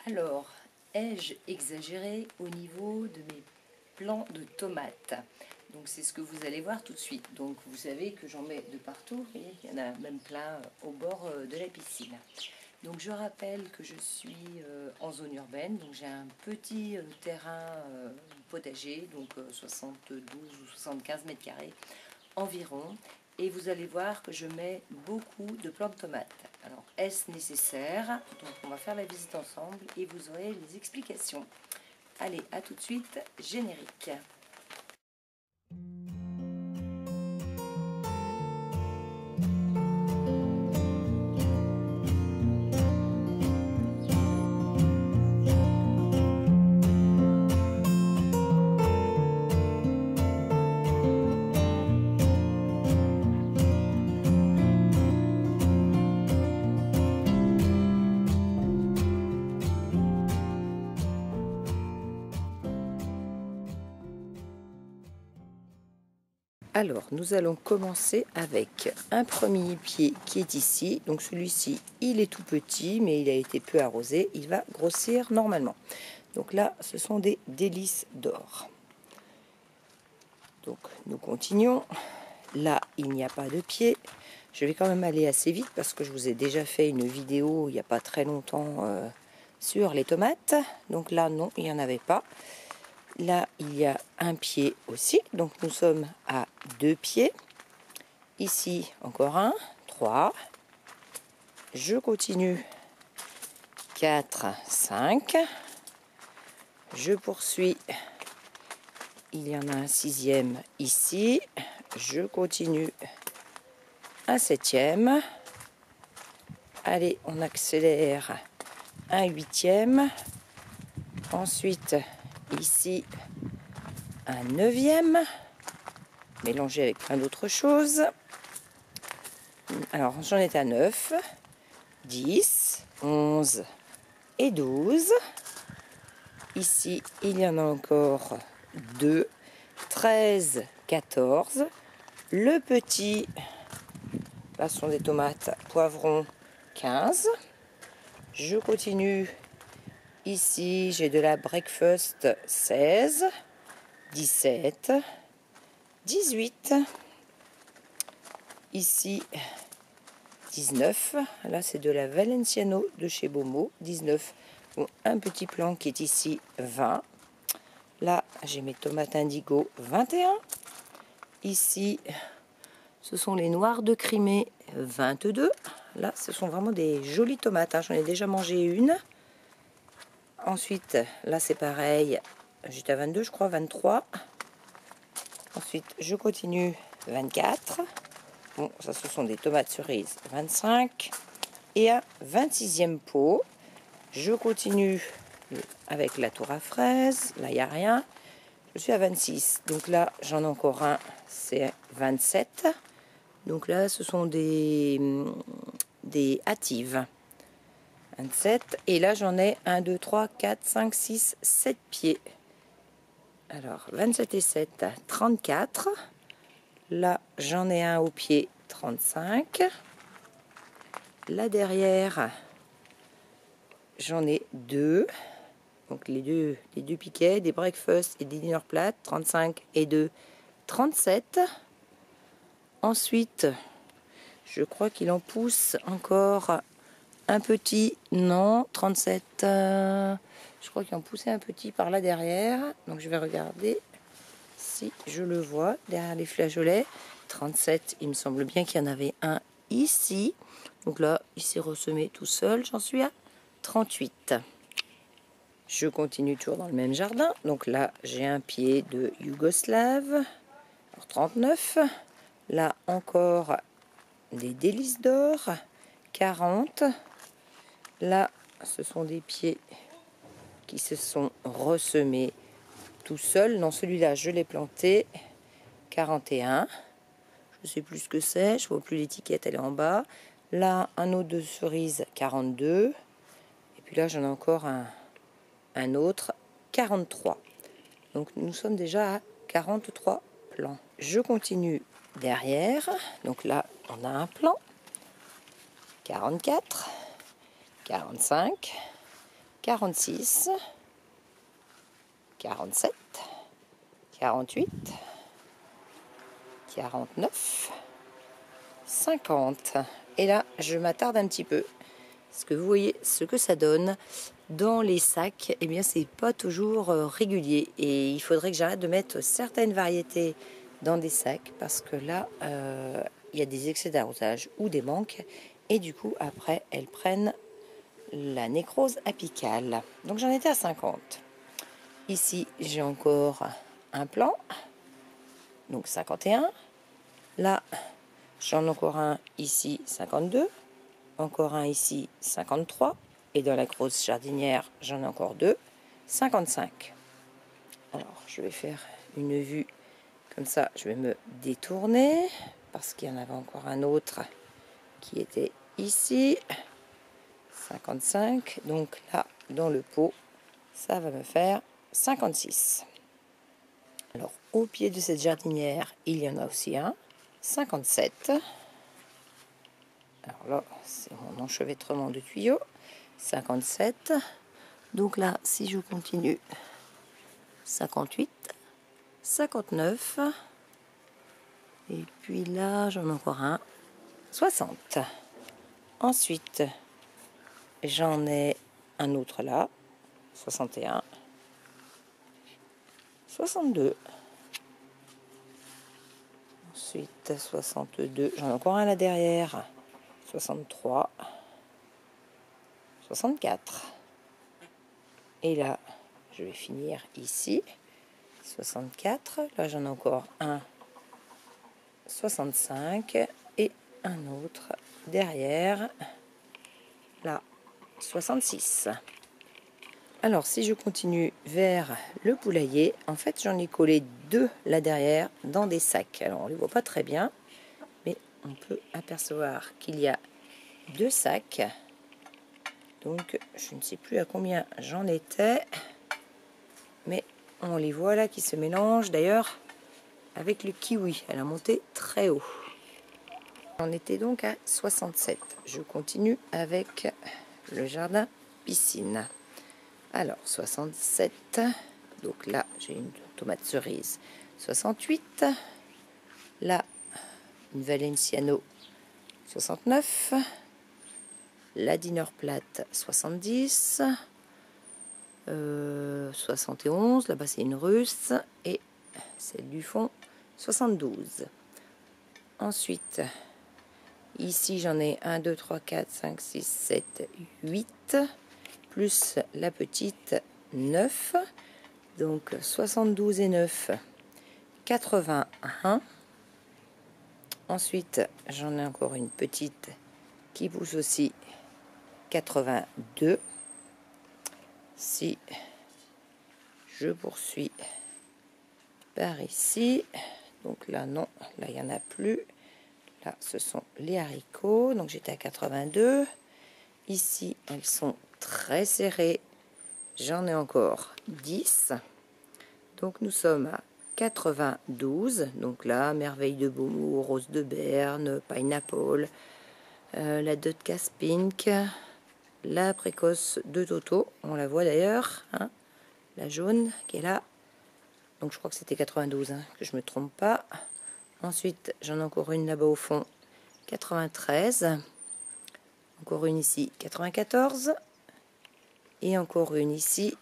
Alors, ai-je exagéré au niveau de mes plants de tomates? Donc c'est ce que vous allez voir tout de suite. Donc vous savez que j'en mets de partout, et il y en a même plein au bord de la piscine. Donc je rappelle que je suis en zone urbaine, donc j'ai un petit terrain potager, donc 72 ou 75 mètres carrés environ. Et vous allez voir que je mets beaucoup de plants de tomates. Alors, est-ce nécessaire? Donc, on va faire la visite ensemble et vous aurez les explications. Allez, à tout de suite, générique. Alors, nous allons commencer avec un premier pied qui est ici. Donc celui-ci, il est tout petit, mais il a été peu arrosé. Il va grossir normalement. Donc là, ce sont des délices d'or. Donc, nous continuons. Là, il n'y a pas de pied. Je vais quand même aller assez vite parce que je vous ai déjà fait une vidéo il n'y a pas très longtemps sur les tomates. Donc là, non, il n'y en avait pas. Là, il y a un pied aussi. Donc nous sommes à 2 pieds. Ici, encore un, 3. Je continue. 4, 5. Je poursuis. Il y en a un 6e ici. Je continue. Un 7e. Allez, on accélère. Un 8e. Ensuite, ici, un 9e. Mélangé avec plein d'autres choses. Alors, j'en étais à 9, 10, 11 et 12. Ici, il y en a encore 2, 13, 14. Le petit, là ce sont des tomates poivrons, 15. Je continue. Ici, j'ai de la breakfast, 16, 17, 18. Ici, 19. Là, c'est de la Valenciano de chez Beaumont, 19. Bon, un petit plant qui est ici, 20. Là, j'ai mes tomates indigo, 21. Ici, ce sont les noirs de Crimée, 22. Là, ce sont vraiment des jolies tomates. J'en ai déjà mangé une. Ensuite, là, c'est pareil. J'étais à 22, je crois, 23. Ensuite, je continue, 24. Bon, ça, ce sont des tomates cerises, 25. Et un 26e pot. Je continue avec la tour à fraises. Là, il n'y a rien. Je suis à 26. Donc là, j'en ai encore un. C'est 27. Donc là, ce sont des hâtives. 27. Et là, j'en ai 1, 2, 3, 4, 5, 6, 7 pieds. Alors, 27 et 7, 34. Là, j'en ai un au pied, 35. Là, derrière, j'en ai 2. Donc, les deux piquets, des breakfast et des dinner plates, 35 et 2, 37. Ensuite, je crois qu'il en pousse encore un petit. Non, 37. Je crois qu'il en poussait un petit par là derrière. Donc, je vais regarder si je le vois derrière les flageolets. 37, il me semble bien qu'il y en avait un ici. Donc là, il s'est ressemé tout seul. J'en suis à 38. Je continue toujours dans le même jardin. Donc là, j'ai un pied de Yougoslave. 39. Là encore, des délices d'or. 40. Là, ce sont des pieds qui se sont ressemés tout seuls. Non, celui-là, je l'ai planté. 41. Je ne sais plus ce que c'est. Je ne vois plus l'étiquette, elle est en bas. Là, un autre de cerise, 42. Et puis là, j'en ai encore un autre, 43. Donc, nous sommes déjà à 43 plants. Je continue derrière. Donc là, on a un plant. 44, 45, 46, 47, 48, 49, 50. Et là, je m'attarde un petit peu. Parce que vous voyez ce que ça donne dans les sacs. Eh bien, c'est pas toujours régulier. Et il faudrait que j'arrête de mettre certaines variétés dans des sacs. Parce que là, il y a des excès d'arrosage ou des manques. Et du coup, après, elles prennent la nécrose apicale. Donc, j'en étais à 50. Ici, j'ai encore un plant. Donc, 51. Là, j'en ai encore un ici, 52. Encore un ici, 53. Et dans la grosse jardinière, j'en ai encore deux, 55. Alors, je vais faire une vue comme ça. Je vais me détourner parce qu'il y en avait encore un autre qui était ici, 55. Donc là, dans le pot, ça va me faire 56. Alors, au pied de cette jardinière, il y en a aussi un, 57. Alors là, c'est mon enchevêtrement de tuyaux, 57. Donc là, si je continue, 58, 59. Et puis là, j'en ai encore un, 60. Ensuite, j'en ai un autre là, 61, 62. Ensuite, 62. J'en ai encore un là derrière, 63, 64. Et là, je vais finir ici, 64. Là, j'en ai encore un, 65. Et un autre derrière, là, 66. Alors, si je continue vers le poulailler, en fait, j'en ai collé deux là derrière dans des sacs. Alors, on ne les voit pas très bien, mais on peut apercevoir qu'il y a deux sacs. Donc, je ne sais plus à combien j'en étais, mais on les voit là qui se mélangent. D'ailleurs, avec le kiwi, elle a monté très haut. On était donc à 67. Je continue avec le jardin piscine. Alors, 67. Donc là, j'ai une tomate cerise. 68. Là, une Valenciano. 69. La Dinner Plate. 70. 71. Là-bas, c'est une russe. Et celle du fond, 72. Ensuite, ici, j'en ai 1, 2, 3, 4, 5, 6, 7, 8. Plus la petite 9. Donc 72 et 9, 81. Ensuite, j'en ai encore une petite qui pousse aussi, 82. Si je poursuis par ici, donc là non, là il n'y en a plus. Là, ce sont les haricots, donc j'étais à 82. Ici, elles sont très serrées. J'en ai encore 10. Donc nous sommes à 92. Donc là, merveille de Beaumont, rose de Berne, pineapple, la Dotcast Pink, la précoce de Toto. On la voit d'ailleurs, hein, la jaune qui est là. Donc je crois que c'était 92, hein, que je me trompe pas. Ensuite, j'en ai encore une là-bas au fond, 93. Encore une ici, 94. Et encore une ici,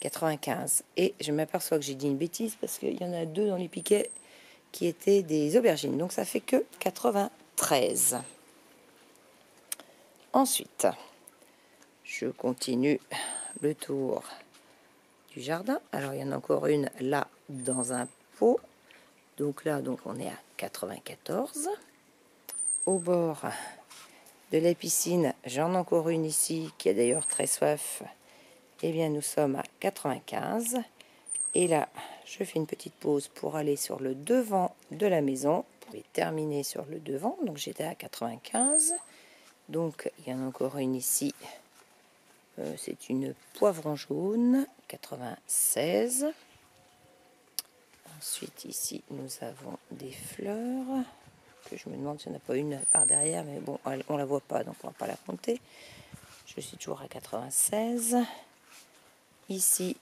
95. Et je m'aperçois que j'ai dit une bêtise parce qu'il y en a deux dans les piquets qui étaient des aubergines. Donc ça fait que 93. Ensuite, je continue le tour du jardin. Alors il y en a encore une là dans un pot. Donc là, on est à 94. Au bord de la piscine, j'en ai encore une ici qui a d'ailleurs très soif. Eh bien, nous sommes à 95. Et là, je fais une petite pause pour aller sur le devant de la maison. Pour terminer sur le devant. Donc, j'étais à 95. Donc, il y en a encore une ici. C'est une poivron jaune, 96. Ensuite, ici, nous avons des fleurs. Que je me demande s'il n'y en a pas une par derrière. Mais bon, on ne la voit pas, donc on ne va pas la compter. Je suis toujours à 96. Ici,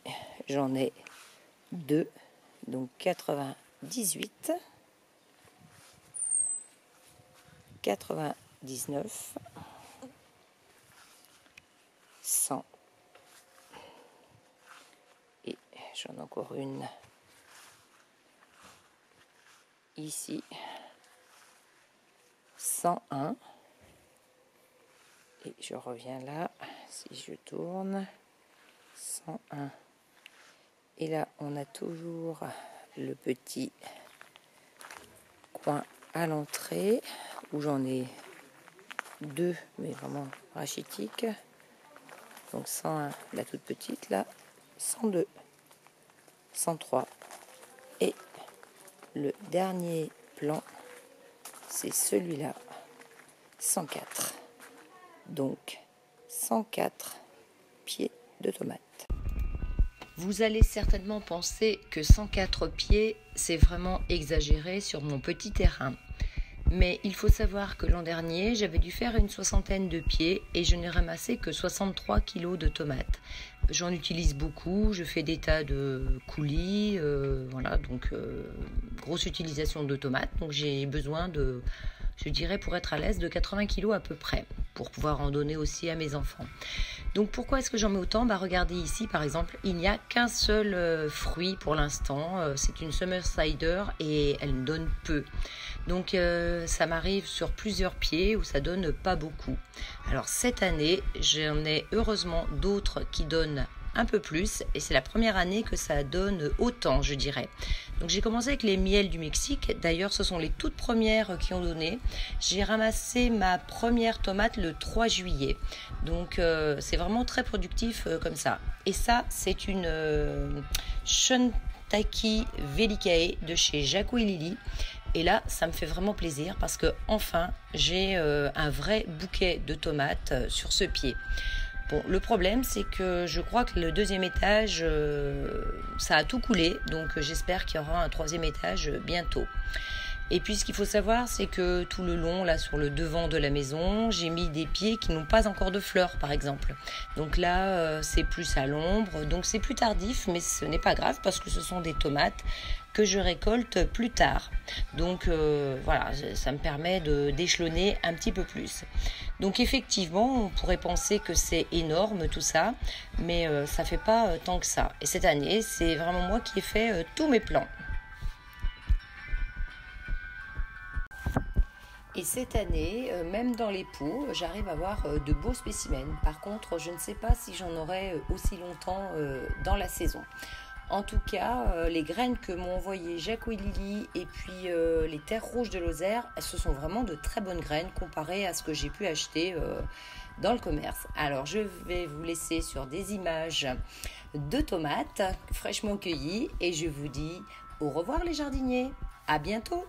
j'en ai 2, donc 98, 99, 100. Et j'en ai encore une ici, 101. Et je reviens là, si je tourne, 101. Et là, on a toujours le petit coin à l'entrée, où j'en ai 2, mais vraiment rachitiques. Donc 101, la toute petite, là, 102, 103. Et le dernier plan, c'est celui-là, 104. Donc 104 pieds de tomates. Vous allez certainement penser que 104 pieds, c'est vraiment exagéré sur mon petit terrain. Mais il faut savoir que l'an dernier, j'avais dû faire une 60aine de pieds et je n'ai ramassé que 63 kg de tomates. J'en utilise beaucoup, je fais des tas de coulis, voilà, donc grosse utilisation de tomates. Donc j'ai besoin de, je dirais pour être à l'aise, de 80 kg à peu près, pour pouvoir en donner aussi à mes enfants. Donc pourquoi est-ce que j'en mets autant? Regardez ici par exemple, il n'y a qu'un seul fruit pour l'instant, c'est une Summer Cider et elle me donne peu. Donc ça m'arrive sur plusieurs pieds où ça donne pas beaucoup. Alors cette année, j'en ai heureusement d'autres qui donnent un peu plus et c'est la première année que ça donne autant, je dirais. Donc j'ai commencé avec les miels du Mexique. D'ailleurs, ce sont les toutes premières qui ont donné. J'ai ramassé ma première tomate le 3 juillet. Donc c'est vraiment très productif comme ça. Et ça, c'est une Shiitake Velicae de chez Jaco et Lily. Et là, ça me fait vraiment plaisir parce que enfin, j'ai un vrai bouquet de tomates sur ce pied. Bon, le problème, c'est que je crois que le deuxième étage, ça a tout coulé. Donc, j'espère qu'il y aura un troisième étage bientôt. Et puis, ce qu'il faut savoir, c'est que tout le long, là, sur le devant de la maison, j'ai mis des pieds qui n'ont pas encore de fleurs, par exemple. Donc là, c'est plus à l'ombre. Donc, c'est plus tardif, mais ce n'est pas grave parce que ce sont des tomates que je récolte plus tard. Donc, voilà, ça me permet d'échelonner un petit peu plus. Donc, effectivement, on pourrait penser que c'est énorme, tout ça, mais ça fait pas tant que ça. Et cette année, c'est vraiment moi qui ai fait tous mes plans. Et cette année, même dans les pots, j'arrive à avoir de beaux spécimens. Par contre, je ne sais pas si j'en aurai aussi longtemps dans la saison. En tout cas, les graines que m'ont envoyées Jaco et Lily et puis les terres rouges de Lozère, ce sont vraiment de très bonnes graines comparées à ce que j'ai pu acheter dans le commerce. Alors, je vais vous laisser sur des images de tomates fraîchement cueillies et je vous dis au revoir les jardiniers. À bientôt!